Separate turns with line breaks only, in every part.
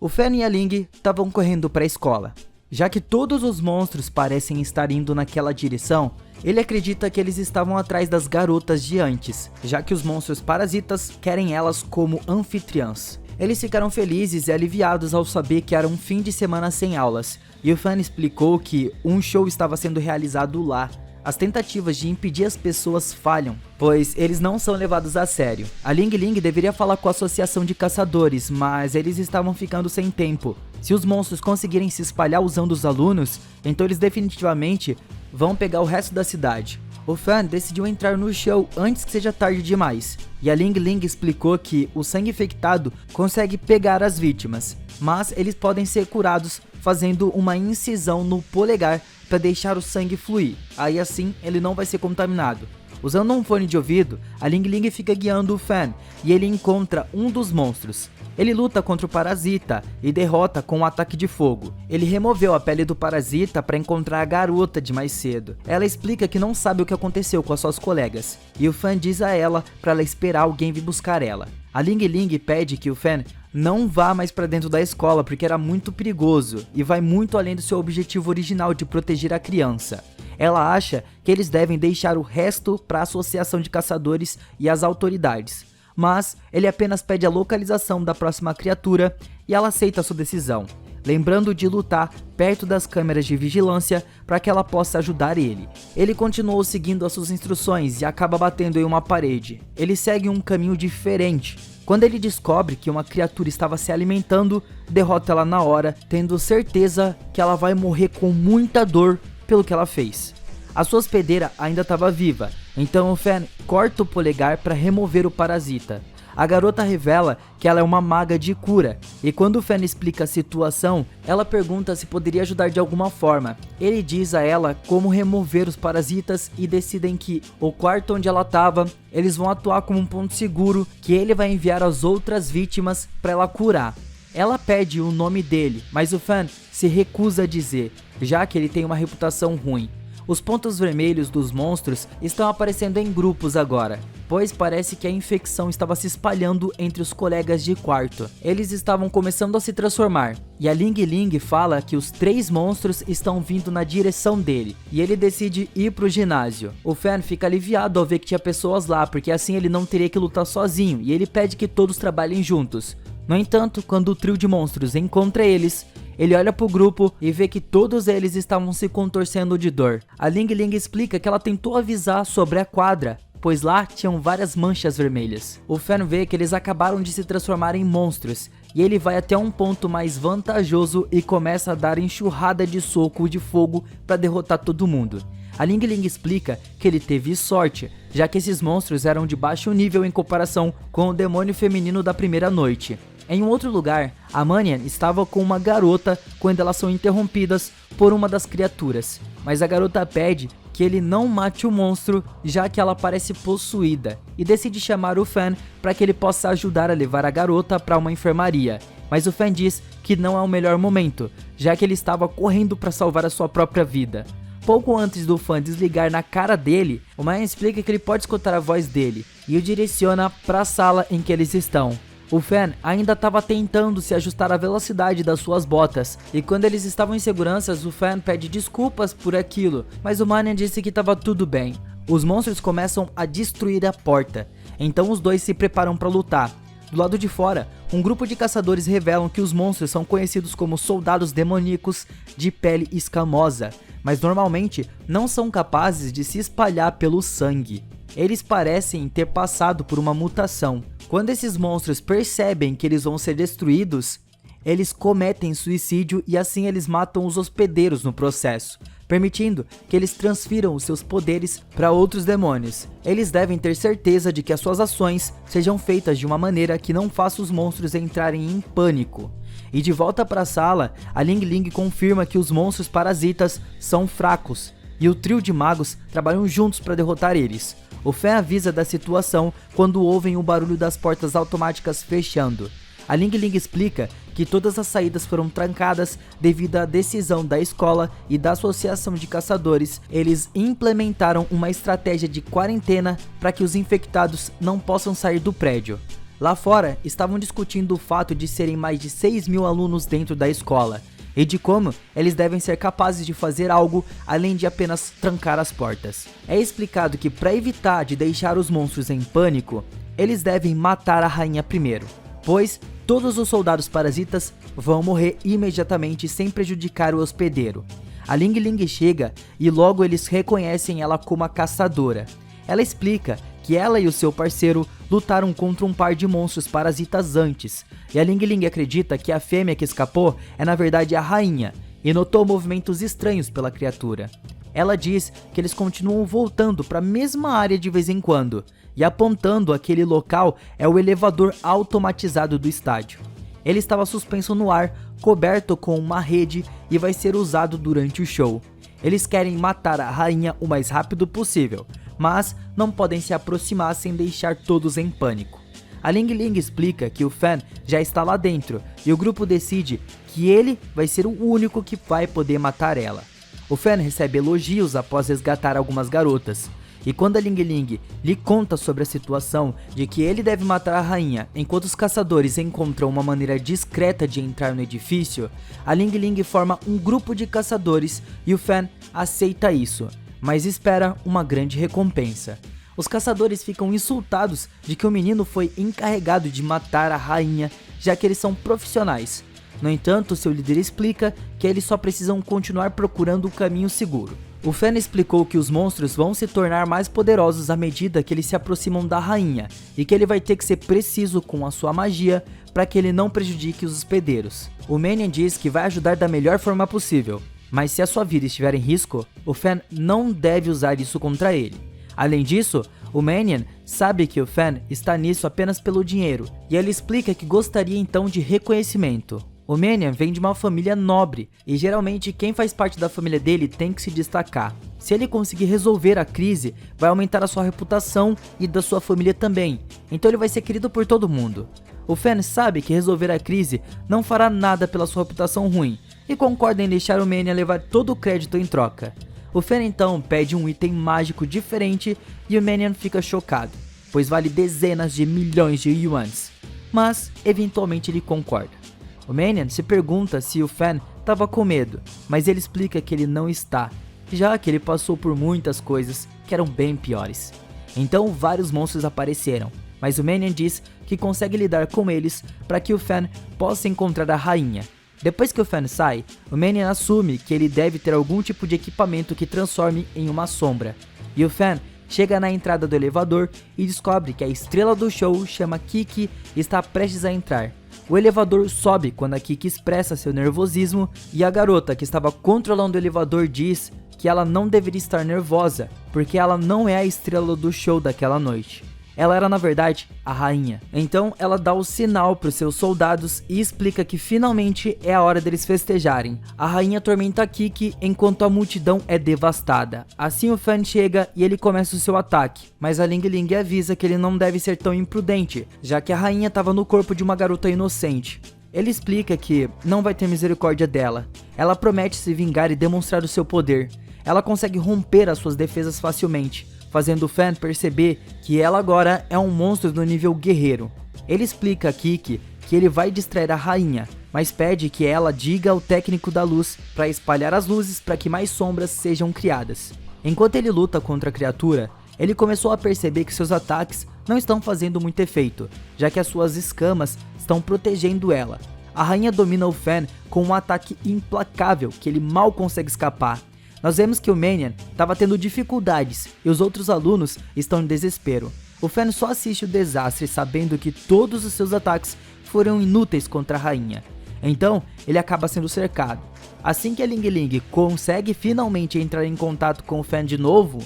O Fan e a Ling estavam correndo para a escola. Já que todos os monstros parecem estar indo naquela direção, ele acredita que eles estavam atrás das garotas de antes, já que os monstros parasitas querem elas como anfitriãs. Eles ficaram felizes e aliviados ao saber que era um fim de semana sem aulas, e o Fan explicou que um show estava sendo realizado lá. As tentativas de impedir as pessoas falham, pois eles não são levados a sério. A Ling Ling deveria falar com a associação de caçadores, mas eles estavam ficando sem tempo. Se os monstros conseguirem se espalhar usando os alunos, então eles definitivamente vão pegar o resto da cidade. O Fan decidiu entrar no show antes que seja tarde demais, e a Ling Ling explicou que o sangue infectado consegue pegar as vítimas, mas eles podem ser curados fazendo uma incisão no polegar para deixar o sangue fluir, aí assim ele não vai ser contaminado. Usando um fone de ouvido, a Ling Ling fica guiando o Fan e ele encontra um dos monstros. Ele luta contra o parasita e derrota com um ataque de fogo. Ele removeu a pele do parasita para encontrar a garota de mais cedo. Ela explica que não sabe o que aconteceu com as suas colegas, e o Fan diz a ela para ela esperar alguém vir buscar ela. A Ling Ling pede que o Fan não vá mais para dentro da escola porque era muito perigoso e vai muito além do seu objetivo original de proteger a criança. Ela acha que eles devem deixar o resto para a associação de caçadores e as autoridades, mas ele apenas pede a localização da próxima criatura e ela aceita a sua decisão, lembrando de lutar perto das câmeras de vigilância para que ela possa ajudar ele. Ele continuou seguindo as suas instruções e acaba batendo em uma parede. Ele segue um caminho diferente. Quando ele descobre que uma criatura estava se alimentando, derrota ela na hora, tendo certeza que ela vai morrer com muita dor pelo que ela fez. A sua hospedeira ainda estava viva, então o Fan corta o polegar para remover o parasita. A garota revela que ela é uma maga de cura, e quando o Fan explica a situação, ela pergunta se poderia ajudar de alguma forma. Ele diz a ela como remover os parasitas e decidem que o quarto onde ela estava, eles vão atuar como um ponto seguro que ele vai enviar as outras vítimas para ela curar. Ela pede o nome dele, mas o Fan se recusa a dizer, já que ele tem uma reputação ruim. Os pontos vermelhos dos monstros estão aparecendo em grupos agora, pois parece que a infecção estava se espalhando entre os colegas de quarto. Eles estavam começando a se transformar, e a Ling Ling fala que os 3 monstros estão vindo na direção dele, e ele decide ir pro ginásio. O Fan fica aliviado ao ver que tinha pessoas lá, porque assim ele não teria que lutar sozinho, e ele pede que todos trabalhem juntos. No entanto, quando o trio de monstros encontra eles, ele olha pro grupo e vê que todos eles estavam se contorcendo de dor. A Ling Ling explica que ela tentou avisar sobre a quadra, pois lá tinham várias manchas vermelhas. O Fan vê que eles acabaram de se transformar em monstros, e ele vai até um ponto mais vantajoso e começa a dar enxurrada de soco de fogo para derrotar todo mundo. A Ling Ling explica que ele teve sorte, já que esses monstros eram de baixo nível em comparação com o demônio feminino da primeira noite. Em um outro lugar, a Mannion estava com uma garota quando elas são interrompidas por uma das criaturas, mas a garota pede que ele não mate o monstro, já que ela parece possuída, e decide chamar o Fan para que ele possa ajudar a levar a garota para uma enfermaria, mas o Fan diz que não é o melhor momento, já que ele estava correndo para salvar a sua própria vida. Pouco antes do Fan desligar na cara dele, o Mannion explica que ele pode escutar a voz dele e o direciona para a sala em que eles estão. O Fan ainda estava tentando se ajustar à velocidade das suas botas, e quando eles estavam em segurança, o Fan pede desculpas por aquilo, mas o Mannion disse que estava tudo bem. Os monstros começam a destruir a porta, então os dois se preparam para lutar. Do lado de fora, um grupo de caçadores revelam que os monstros são conhecidos como soldados demoníacos de pele escamosa, mas normalmente não são capazes de se espalhar pelo sangue. Eles parecem ter passado por uma mutação. Quando esses monstros percebem que eles vão ser destruídos, eles cometem suicídio e assim eles matam os hospedeiros no processo, permitindo que eles transfiram os seus poderes para outros demônios. Eles devem ter certeza de que as suas ações sejam feitas de uma maneira que não faça os monstros entrarem em pânico. E de volta para a sala, a Ling Ling confirma que os monstros parasitas são fracos, e o trio de magos trabalham juntos para derrotar eles. O Fan avisa da situação quando ouvem o barulho das portas automáticas fechando. A Ling Ling explica que todas as saídas foram trancadas devido à decisão da escola e da associação de caçadores. Eles implementaram uma estratégia de quarentena para que os infectados não possam sair do prédio. Lá fora, estavam discutindo o fato de serem mais de 6.000 alunos dentro da escola, e de como eles devem ser capazes de fazer algo além de apenas trancar as portas. É explicado que para evitar de deixar os monstros em pânico, eles devem matar a rainha primeiro, pois todos os soldados parasitas vão morrer imediatamente sem prejudicar o hospedeiro. A Ling Ling chega e logo eles reconhecem ela como a caçadora. Ela explica que ela e o seu parceiro lutaram contra um par de monstros parasitas antes, e a Ling Ling acredita que a fêmea que escapou é na verdade a rainha, e notou movimentos estranhos pela criatura. Ela diz que eles continuam voltando para a mesma área de vez em quando, e apontando aquele local é o elevador automatizado do estádio. Ele estava suspenso no ar, coberto com uma rede e vai ser usado durante o show. Eles querem matar a rainha o mais rápido possível, mas não podem se aproximar sem deixar todos em pânico. A Ling Ling explica que o Fan já está lá dentro e o grupo decide que ele vai ser o único que vai poder matar ela. O Fan recebe elogios após resgatar algumas garotas, e quando a Ling Ling lhe conta sobre a situação de que ele deve matar a rainha enquanto os caçadores encontram uma maneira discreta de entrar no edifício, a Ling Ling forma um grupo de caçadores e o Fan aceita isso, mas espera uma grande recompensa. Os caçadores ficam insultados de que o menino foi encarregado de matar a rainha, já que eles são profissionais. No entanto, seu líder explica que eles só precisam continuar procurando o caminho seguro. O Fan explicou que os monstros vão se tornar mais poderosos à medida que eles se aproximam da rainha, e que ele vai ter que ser preciso com a sua magia para que ele não prejudique os hospedeiros. O Manian diz que vai ajudar da melhor forma possível, mas se a sua vida estiver em risco, o Fan não deve usar isso contra ele. Além disso, o Manian sabe que o Fan está nisso apenas pelo dinheiro, e ele explica que gostaria então de reconhecimento. O Manian vem de uma família nobre, e geralmente quem faz parte da família dele tem que se destacar. Se ele conseguir resolver a crise, vai aumentar a sua reputação e da sua família também, então ele vai ser querido por todo mundo. O Fan sabe que resolver a crise não fará nada pela sua reputação ruim, e concorda em deixar o Manian levar todo o crédito em troca. O Fan então pede um item mágico diferente e o Manian fica chocado, pois vale dezenas de milhões de yuans, mas eventualmente ele concorda. O Manian se pergunta se o Fan estava com medo, mas ele explica que ele não está, já que ele passou por muitas coisas que eram bem piores. Então vários monstros apareceram, mas o Manian diz que consegue lidar com eles para que o Fan possa encontrar a rainha. Depois que o Fan sai, o Manian assume que ele deve ter algum tipo de equipamento que transforme em uma sombra, e o Fan chega na entrada do elevador e descobre que a estrela do show chama Kiki e está prestes a entrar. O elevador sobe quando a Kiki expressa seu nervosismo e a garota que estava controlando o elevador diz que ela não deveria estar nervosa, porque ela não é a estrela do show daquela noite. Ela era na verdade a rainha. Então ela dá o sinal para os seus soldados e explica que finalmente é a hora deles festejarem. A rainha atormenta Kiki enquanto a multidão é devastada. Assim o Fan chega e ele começa o seu ataque, mas a Ling Ling avisa que ele não deve ser tão imprudente, já que a rainha estava no corpo de uma garota inocente. Ele explica que não vai ter misericórdia dela. Ela promete se vingar e demonstrar o seu poder. Ela consegue romper as suas defesas facilmente, fazendo o Fan perceber que ela agora é um monstro no nível guerreiro. Ele explica a Kiki que ele vai distrair a rainha, mas pede que ela diga ao técnico da luz para espalhar as luzes para que mais sombras sejam criadas. Enquanto ele luta contra a criatura, ele começou a perceber que seus ataques não estão fazendo muito efeito, já que as suas escamas estão protegendo ela. A rainha domina o Fan com um ataque implacável que ele mal consegue escapar. Nós vemos que o Manian estava tendo dificuldades e os outros alunos estão em desespero. O Fan só assiste o desastre sabendo que todos os seus ataques foram inúteis contra a rainha. Então ele acaba sendo cercado. Assim que a Ling Ling consegue finalmente entrar em contato com o Fan de novo,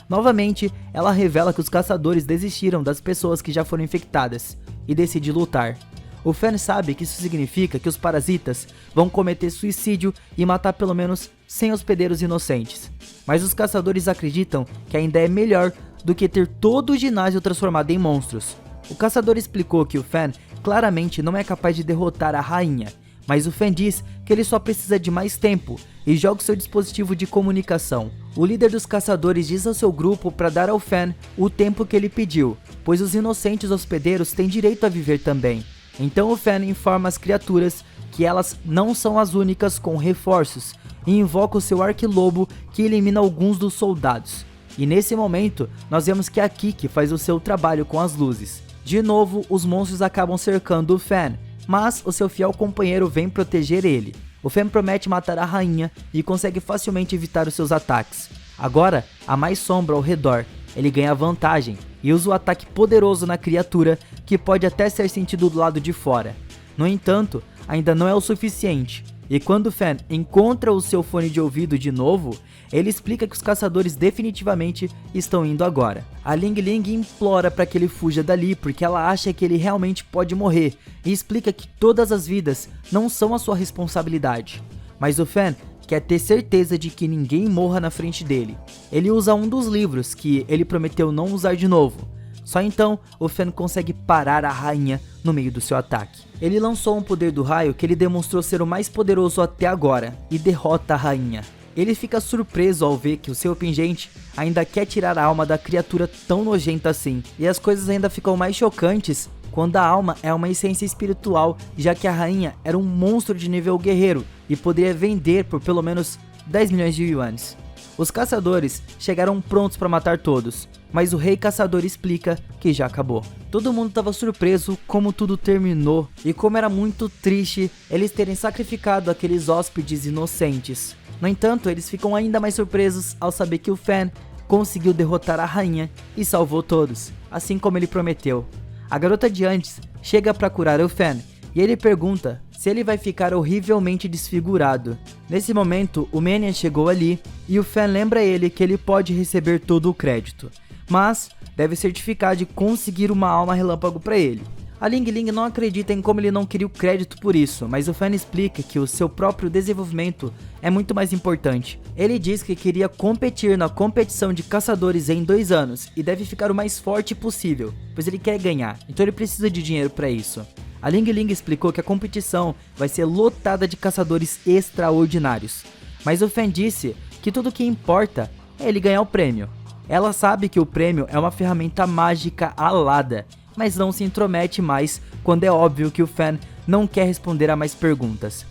novamente ela revela que os caçadores desistiram das pessoas que já foram infectadas e decide lutar. O Fan sabe que isso significa que os parasitas vão cometer suicídio e matar pelo menos 100 hospedeiros inocentes. Mas os caçadores acreditam que ainda é melhor do que ter todo o ginásio transformado em monstros. O caçador explicou que o Fan claramente não é capaz de derrotar a rainha, mas o Fan diz que ele só precisa de mais tempo e joga o seu dispositivo de comunicação. O líder dos caçadores diz ao seu grupo para dar ao Fan o tempo que ele pediu, pois os inocentes hospedeiros têm direito a viver também. Então o Fan informa as criaturas que elas não são as únicas com reforços e invoca o seu arquilobo que elimina alguns dos soldados. E nesse momento, nós vemos que a Kiki faz o seu trabalho com as luzes. De novo, os monstros acabam cercando o Fan, mas o seu fiel companheiro vem proteger ele. O Fan promete matar a rainha e consegue facilmente evitar os seus ataques. Agora, há mais sombra ao redor. Ele ganha vantagem e usa o ataque poderoso na criatura, que pode até ser sentido do lado de fora. No entanto, ainda não é o suficiente. E quando o Fan encontra o seu fone de ouvido de novo, ele explica que os caçadores definitivamente estão indo agora. A Ling Ling implora para que ele fuja dali porque ela acha que ele realmente pode morrer e explica que todas as vidas não são a sua responsabilidade. Mas o Fan quer ter certeza de que ninguém morra na frente dele. Ele usa um dos livros que ele prometeu não usar de novo. Só então, o Fan consegue parar a rainha no meio do seu ataque. Ele lançou um poder do raio que ele demonstrou ser o mais poderoso até agora e derrota a rainha. Ele fica surpreso ao ver que o seu pingente ainda quer tirar a alma da criatura tão nojenta assim. E as coisas ainda ficam mais chocantes quando a alma é uma essência espiritual, já que a rainha era um monstro de nível guerreiro e poderia vender por pelo menos 10 milhões de yuanes. Os caçadores chegaram prontos para matar todos, mas o rei caçador explica que já acabou. Todo mundo estava surpreso como tudo terminou e como era muito triste eles terem sacrificado aqueles hóspedes inocentes. No entanto, eles ficam ainda mais surpresos ao saber que o Fan conseguiu derrotar a rainha e salvou todos, assim como ele prometeu. A garota de antes chega para curar o Fan e ele pergunta se ele vai ficar horrivelmente desfigurado. Nesse momento, o Minion chegou ali e o Fan lembra ele que ele pode receber todo o crédito, mas deve certificar de conseguir uma alma relâmpago para ele. A Ling Ling não acredita em como ele não queria o crédito por isso, mas o Fan explica que o seu próprio desenvolvimento é muito mais importante. Ele diz que queria competir na competição de caçadores em 2 anos e deve ficar o mais forte possível, pois ele quer ganhar, então ele precisa de dinheiro para isso. A Ling Ling explicou que a competição vai ser lotada de caçadores extraordinários, mas o Fan disse que tudo o que importa é ele ganhar o prêmio. Ela sabe que o prêmio é uma ferramenta mágica alada, mas não se intromete mais quando é óbvio que o Fan não quer responder a mais perguntas.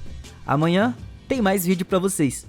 Amanhã tem mais vídeo pra vocês.